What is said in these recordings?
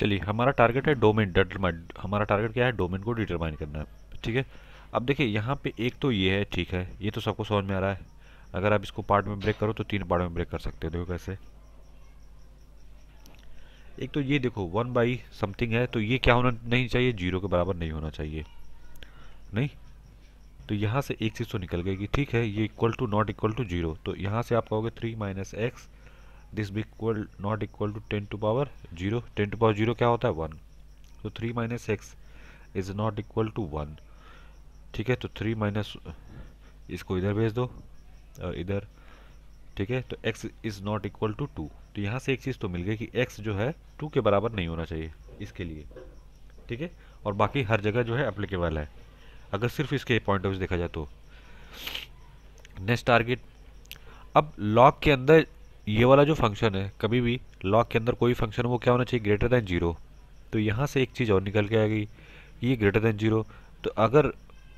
चलिए, हमारा टारगेट है डोमेन डिटरमाइन, हमारा टारगेट क्या है, डोमेन को डिटरमाइन करना है। ठीक है, अब देखिए यहाँ पे एक तो ये है, ठीक है, ये तो सबको समझ में आ रहा है। अगर आप इसको पार्ट में ब्रेक करो तो 3 पार्ट में ब्रेक कर सकते हो। देखो कैसे, एक तो ये देखो 1/समथिंग है, तो ये क्या होना नहीं चाहिए, 0 के बराबर नहीं होना चाहिए। नहीं, तो यहाँ से एक चीज़ तो निकल गई कि ठीक है ये equal to not equal to 0, तो यहाँ से आप कहोगे 3 - x, दिस भी इक्वल नॉट इक्वल टू 10⁻0। 10⁻0 क्या होता है, 1। तो 3 - x is not equal to 1। ठीक है, तो 3 माइनस, इसको इधर भेज दो और इधर। ठीक है, तो x is not equal to 2। तो यहाँ से एक चीज़ तो मिल गई कि x जो है 2 के बराबर नहीं होना चाहिए इसके लिए। ठीक है, और बाकी हर जगह जो है एप्लीकेबल है, अगर सिर्फ इसके पॉइंट ऑफ व्यू देखा जाए तो। नेक्स्ट टारगेट, अब लॉग के अंदर ये वाला जो फंक्शन है, कभी भी लॉग के अंदर कोई फंक्शन वो क्या होना चाहिए, ग्रेटर देन 0। तो यहाँ से एक चीज़ और निकल के आ गई, ये ग्रेटर देन 0। तो अगर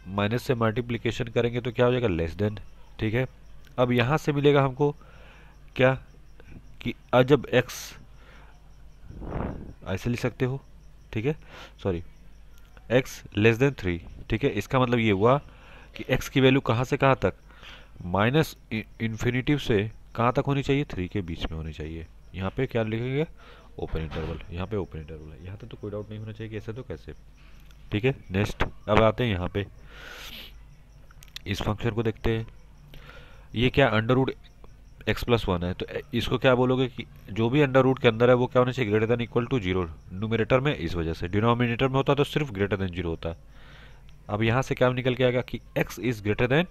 माइनस से मल्टीप्लिकेशन करेंगे तो क्या हो जाएगा, लेस देन। ठीक है, अब यहाँ से मिलेगा हमको क्या, कि जब x ऐसे लिख सकते हो। ठीक है, सॉरी, x लेस देन 3। ठीक है, इसका मतलब ये हुआ कि x की वैल्यू कहाँ से कहाँ तक, माइनस इन्फिनिटिव से कहाँ तक होनी चाहिए, 3 के बीच में होनी चाहिए। यहाँ पे क्या लिखेंगे, ओपन इंटरवल, यहाँ पे ओपन इंटरवल है, यहाँ तक तो कोई डाउट नहीं होना चाहिए कि ऐसे तो कैसे। ठीक है, नेक्स्ट अब आते हैं यहाँ पे इस फंक्शन को देखते हैं। ये क्या, अंडर रूट x+1 है, तो इसको क्या बोलोगे कि जो भी अंडर रूट के अंदर है वो क्या होना चाहिए, greater than equal to 0 numerator में, इस वजह से डिनोमिनेटर में होता तो सिर्फ ग्रेटर देन 0 होता। अब यहाँ से क्या निकल के आएगा कि x is greater than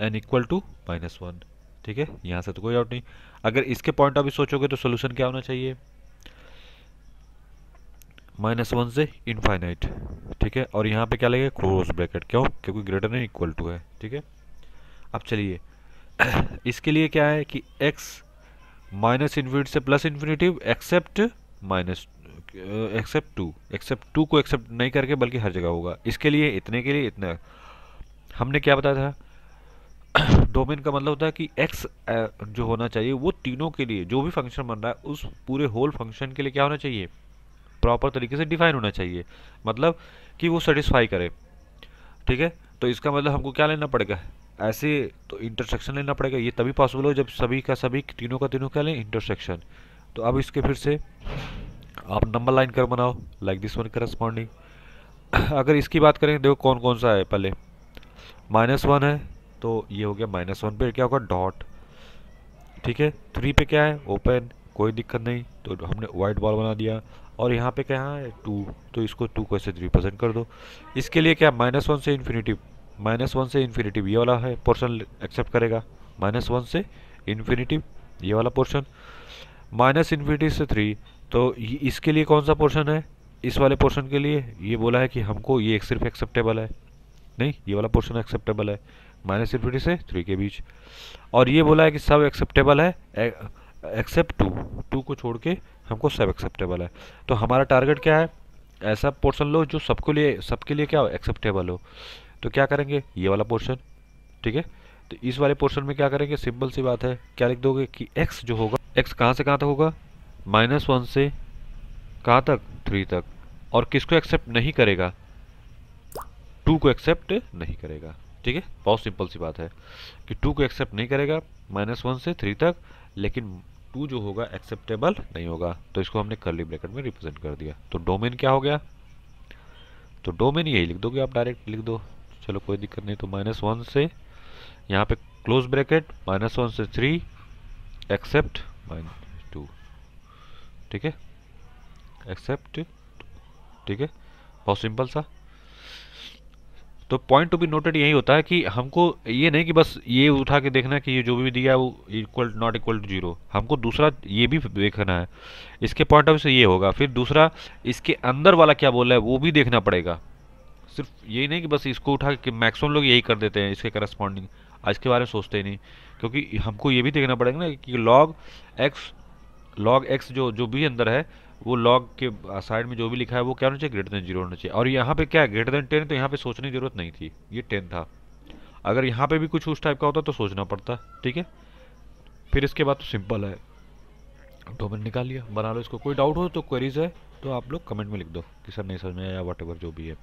and equal to -1। ठीक है, यहाँ से तो कोई डाउट नहीं। अगर इसके पॉइंट ऑफ व्यू सोचोगे तो सोल्यूशन क्या होना चाहिए, -1 से इनफाइनाइट। ठीक है, और यहाँ पे क्या लगेगा, क्लोज ब्रैकेट, क्यों, क्योंकि ग्रेटर देन इक्वल टू है। ठीक है, अब चलिए इसके लिए क्या है कि x माइनस इन्फिनिटी से plus infinity except minus except two को एक्सेप्ट नहीं करके बल्कि हर जगह होगा। इसके लिए इतने, के लिए इतना, हमने क्या बताया था, डोमेन का मतलब होता है कि x जो होना चाहिए वो तीनों के लिए, जो भी फंक्शन बन रहा है उस पूरे होल फंक्शन के लिए क्या होना चाहिए, प्रॉपर तरीके से डिफाइन होना चाहिए, मतलब कि वो सेटिस्फाई करे। ठीक है, तो इसका मतलब हमको क्या लेना पड़ेगा, ऐसे तो इंटरसेक्शन लेना पड़ेगा, ये तभी पॉसिबल हो जब सभी का सभी, तीनों का तीनों क्या लें, इंटरसेक्शन। तो अब इसके फिर से आप नंबर लाइन कर बनाओ, लाइक दिस वन करस्पॉन्डिंग। अगर इसकी बात करें, देखो कौन कौन सा है, पहले -1 है, तो ये हो गया, -1 पे क्या होगा, डॉट। ठीक है, 3 पे क्या है, ओपन, कोई दिक्कत नहीं, तो हमने वाइट बॉल बना दिया। और यहाँ पे क्या है, 2, तो इसको 2 को ऐसे रिप्रेजेंट कर दो। इसके लिए क्या, -1 से इन्फिनिटी, -1 से इन्फिनिटी ये वाला है पोर्शन एक्सेप्ट करेगा, -1 से इन्फिनिटी ये वाला पोर्शन, -इन्फिनिटी से 3, तो इसके लिए कौन सा पोर्शन है, इस वाले पोर्शन के लिए ये बोला है कि हमको ये सिर्फ एक्सेप्टेबल है, नहीं ये वाला पोर्शन एक्सेप्टेबल है, -इन्फिनिटी से 3 के बीच। और ये बोला है कि सब एक्सेप्टेबल है एक्सेप्ट 2, 2 को छोड़ के हमको सब एक्सेप्टेबल है। तो हमारा टारगेट क्या है, ऐसा पोर्शन लो जो सबके लिए क्या हो, एक्सेप्टेबल हो। तो क्या करेंगे, ये वाला पोर्शन। ठीक है, तो इस वाले पोर्शन में क्या करेंगे, सिंपल सी बात है, क्या लिख दोगे कि x जो होगा, x कहाँ से कहाँ तक होगा, -1 से कहाँ तक, 3 तक। और किसको एक्सेप्ट नहीं करेगा, 2 को एक्सेप्ट नहीं करेगा। ठीक है, बहुत सिंपल सी बात है कि 2 को एक्सेप्ट नहीं करेगा -1 से 3 तक, लेकिन 2 जो होगा एक्सेप्टेबल नहीं होगा, तो इसको हमने कर्ली ब्रैकेट में रिप्रेजेंट कर दिया। तो डोमेन क्या हो गया, तो डोमेन यही लिख दोगे आप, डायरेक्ट लिख दो, चलो कोई दिक्कत नहीं। तो -1 से यहाँ पे क्लोज ब्रैकेट, -1 से 3 एक्सेप्ट -2। ठीक है, एक्सेप्ट, ठीक है, बहुत सिंपल सा। तो पॉइंट टू बी नोटेड यही होता है कि हमको ये नहीं कि बस ये उठा के देखना कि ये जो भी दिया है वो इक्वल नॉट इक्वल टू 0, हमको दूसरा ये भी देखना है, इसके पॉइंट ऑफ व्यू से ये होगा, फिर दूसरा इसके अंदर वाला क्या बोल रहा है वो भी देखना पड़ेगा। सिर्फ यही नहीं कि बस इसको उठा के, मैक्सिमम लोग यही कर देते हैं इसके करस्पॉन्डिंग, आज के बारे में सोचते ही नहीं, क्योंकि हमको ये भी देखना पड़ेगा ना कि लॉग एक्स जो भी अंदर है, वो लॉग के साइड में जो भी लिखा है वो क्या होना चाहिए, ग्रेटर देन 0 होना चाहिए। और यहाँ पे क्या है, ग्रेटर देन 10, तो यहाँ पे सोचने की जरूरत नहीं थी, ये 10 था। अगर यहाँ पे भी कुछ उस टाइप का होता तो सोचना पड़ता। ठीक है, फिर इसके बाद तो सिंपल है, डोमेन निकाल लिया, बना लो इसको। कोई डाउट हो तो क्वेरीज है तो आप लोग कमेंट में लिख दो कि सर नहीं समझ में आया या वट एवर जो भी है।